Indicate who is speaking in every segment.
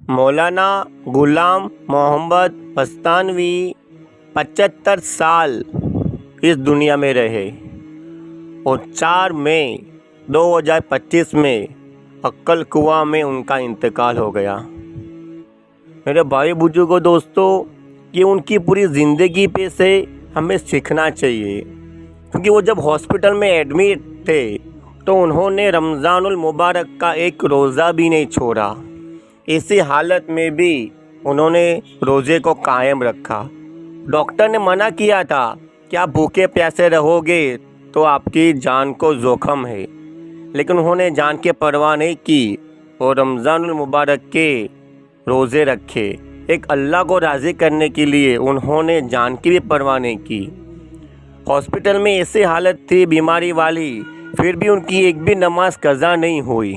Speaker 1: मौलाना गुलाम मोहम्मद बस्तानवी 75 साल इस दुनिया में रहे और 4 मई 2025 में अक्कल कुआं में उनका इंतकाल हो गया। मेरे भाई बुजुर्गों, दोस्तों, ये उनकी पूरी ज़िंदगी पे से हमें सीखना चाहिए, क्योंकि वो जब हॉस्पिटल में एडमिट थे तो उन्होंने रमज़ानुल मुबारक का एक रोज़ा भी नहीं छोड़ा। इसी हालत में भी उन्होंने रोज़े को कायम रखा। डॉक्टर ने मना किया था कि आप भूखे प्यासे रहोगे तो आपकी जान को जोखम है, लेकिन उन्होंने जान की परवाह नहीं की और रमज़ानुल मुबारक के रोज़े रखे। एक अल्लाह को राज़ी करने के लिए उन्होंने जान की भी परवाह नहीं की। हॉस्पिटल में ऐसी हालत थी बीमारी वाली, फिर भी उनकी एक भी नमाज कज़ा नहीं हुई।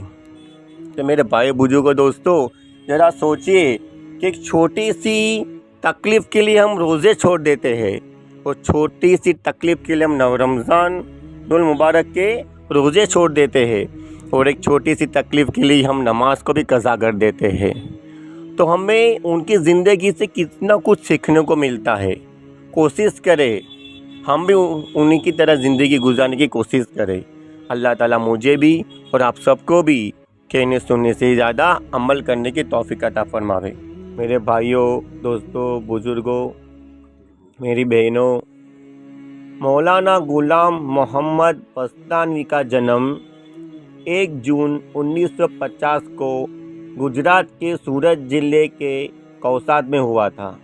Speaker 1: तो मेरे भाई बुजुर्गों, दोस्तों, ज़रा सोचिए कि एक छोटी सी तकलीफ़ के लिए हम रोज़े छोड़ देते हैं और छोटी सी तकलीफ़ के लिए हम रमज़ानुल मुबारक के रोज़े छोड़ देते हैं और एक छोटी सी तकलीफ़ के लिए हम नमाज को भी कज़ा कर देते हैं। तो हमें उनकी ज़िंदगी से कितना कुछ सीखने को मिलता है। कोशिश करें हम भी उन्हीं की तरह ज़िंदगी गुजारने की कोशिश करें। अल्लाह ताला मुझे भी और आप सबको भी कहने सुनने से ज़्यादा अमल करने की तौफीक अता फरमावे। मेरे भाइयों, दोस्तों, बुज़ुर्गों, मेरी बहनों, मौलाना गुलाम मोहम्मद बस्तानवी का जन्म 1 जून 1950 को गुजरात के सूरत ज़िले के कौसाद में हुआ था।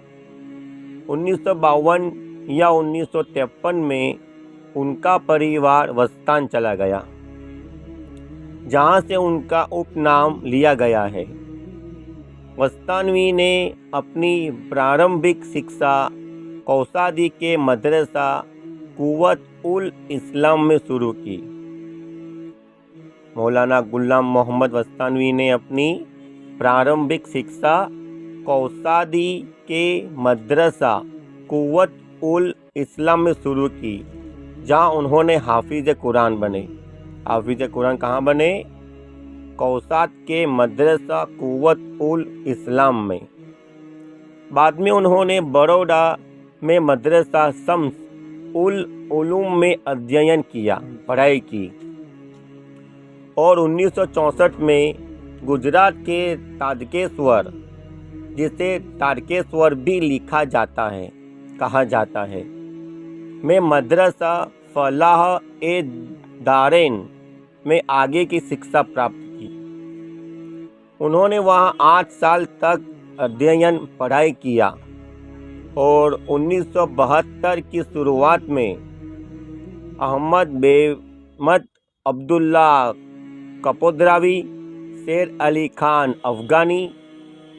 Speaker 1: 1952 या 1953 में उनका परिवार वस्तान चला गया, जहां से उनका उपनाम लिया गया है। वस्तानवी ने अपनी प्रारंभिक शिक्षा कौसादी के मदरसा कुव्वत उल इस्लाम में शुरू की। मौलाना गुलाम मोहम्मद बस्तानवी ने अपनी प्रारंभिक शिक्षा कौसादी के मदरसा कुव्वत उल इस्लाम में शुरू की, जहां उन्होंने हाफिज़ कुरान बने। हाफिज़ कुरान कहाँ बने? कौसाद के मदरसा कुव्वत उल इस्लाम में। बाद में उन्होंने बड़ौदा में मदरसा शम्स उल उलूम में अध्ययन किया, पढ़ाई की और 1964 में गुजरात के तारकेश्वर, जिसे तारकेश्वर भी लिखा जाता है, कहा जाता है, में मदरसा फलाह ए दारेन में आगे की शिक्षा प्राप्त की। उन्होंने वहां 8 साल तक अध्ययन पढ़ाई किया और 1972 की शुरुआत में अहमद बेमत अब्दुल्ला कपोद्रावी, शेर अली खान अफ़गानी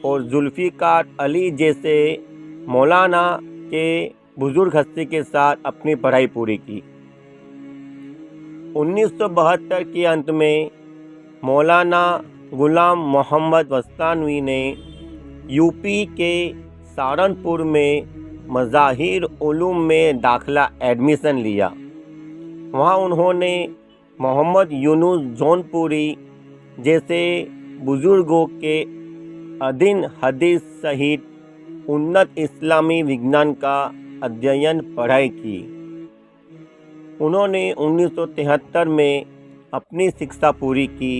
Speaker 1: और जुल्फ़िकार अली जैसे मौलाना के बुजुर्ग हस्ती के साथ अपनी पढ़ाई पूरी की। 1972 के अंत में मौलाना गुलाम मोहम्मद बस्तानवी ने यूपी के सहारनपुर में मज़ाहिर उलूम में दाखिला एडमिशन लिया। वहाँ उन्होंने मोहम्मद यूनुस जौनपुरी जैसे बुजुर्गों के अधीन हदीस सहित उन्नत इस्लामी विज्ञान का अध्ययन पढ़ाई की। उन्होंने 1973 में अपनी शिक्षा पूरी की।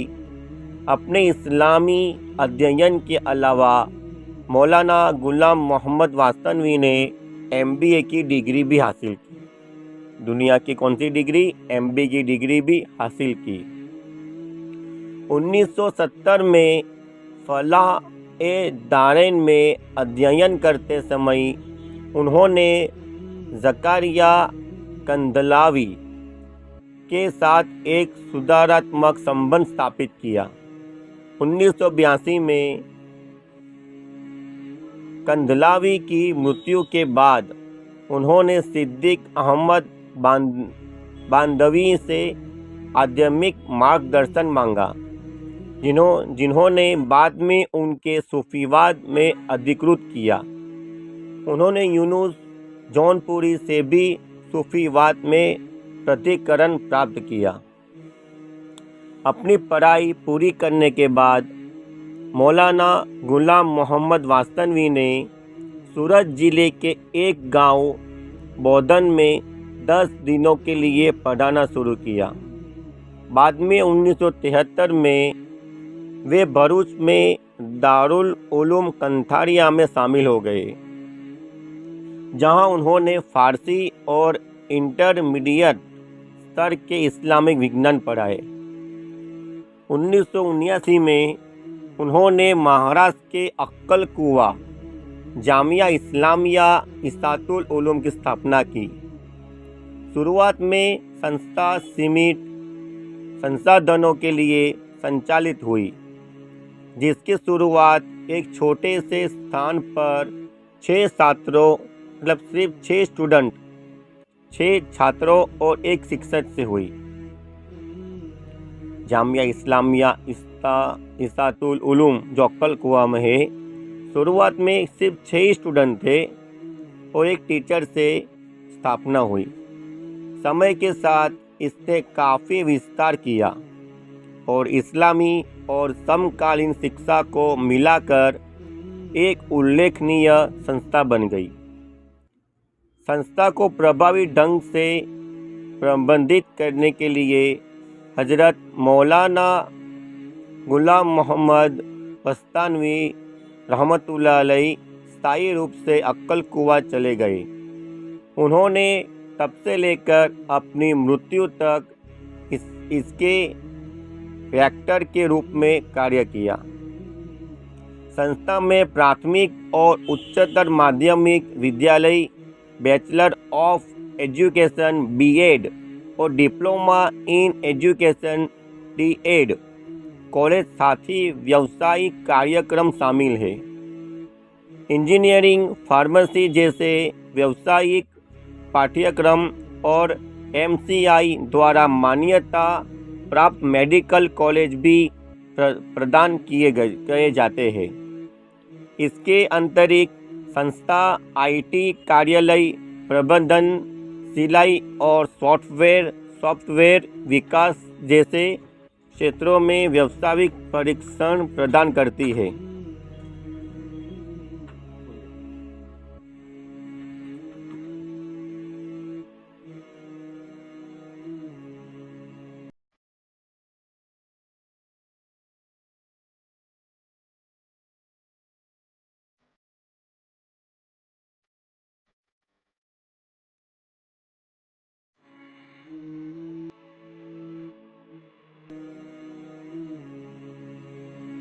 Speaker 1: अपने इस्लामी अध्ययन के अलावा मौलाना गुलाम मोहम्मद बस्तानवी ने MBA की डिग्री भी हासिल की। दुनिया की कौन सी डिग्री? MBA की डिग्री भी हासिल की। 1970 में फलाह ए दारेन में अध्ययन करते समय उन्होंने ज़कारिया कंदलावी के साथ एक सुधारात्मक संबंध स्थापित किया। 1982 में कंदलावी की मृत्यु के बाद उन्होंने सिद्दीक अहमद बांदवी से आध्यात्मिक मार्गदर्शन मांगा, जिन्होंने बाद में उनके सूफीवाद में अधिकृत किया। उन्होंने यूनुस जौनपुरी से भी सूफीवाद में प्रतिकरण प्राप्त किया। अपनी पढ़ाई पूरी करने के बाद मौलाना गुलाम मोहम्मद वास्तनवी ने सूरत जिले के एक गांव बोधन में 10 दिनों के लिए पढ़ाना शुरू किया। बाद में 1973 में वे भरूच में दारुल उलूम कंथारिया में शामिल हो गए, जहां उन्होंने फारसी और इंटरमीडिएट स्तर के इस्लामिक विज्ञान पढ़ाए। 1979 में उन्होंने महाराष्ट्र के अक्कलकुवा जामिया इस्लामिया इसातुल उलूम की स्थापना की। शुरुआत में संस्था सीमित संसाधनों के लिए संचालित हुई, जिसकी शुरुआत एक छोटे से स्थान पर 6 छात्रों सिर्फ 6 छात्रों और एक शिक्षक से हुई। जामिया इस्लामिया इसातुल उलूम जो अक्कलकुवा में है, शुरुआत में सिर्फ 6 स्टूडेंट थे और एक टीचर से स्थापना हुई। समय के साथ इसने काफ़ी विस्तार किया और इस्लामी और समकालीन शिक्षा को मिलाकर एक उल्लेखनीय संस्था बन गई। संस्था को प्रभावी ढंग से प्रबंधित करने के लिए हजरत मौलाना गुलाम मोहम्मद बस्तानवी रहमतुल्लाह अलैह स्थायी रूप से अक्कलकुवा चले गए। उन्होंने तब से लेकर अपनी मृत्यु तक इसके रेक्टर के रूप में कार्य किया। संस्था में प्राथमिक और उच्चतर माध्यमिक विद्यालय, बैचलर ऑफ एजुकेशन (BEd) और diploma in education (DEd) college साथ ही व्यावसायिक कार्यक्रम शामिल है। इंजीनियरिंग, फार्मेसी जैसे व्यावसायिक पाठ्यक्रम और MCI द्वारा मान्यता प्राप्त मेडिकल कॉलेज भी प्रदान किए जाते हैं। इसके अतिरिक्त संस्था IT कार्यालय प्रबंधन, सिलाई और सॉफ्टवेयर विकास जैसे क्षेत्रों में व्यावसायिक प्रशिक्षण प्रदान करती है।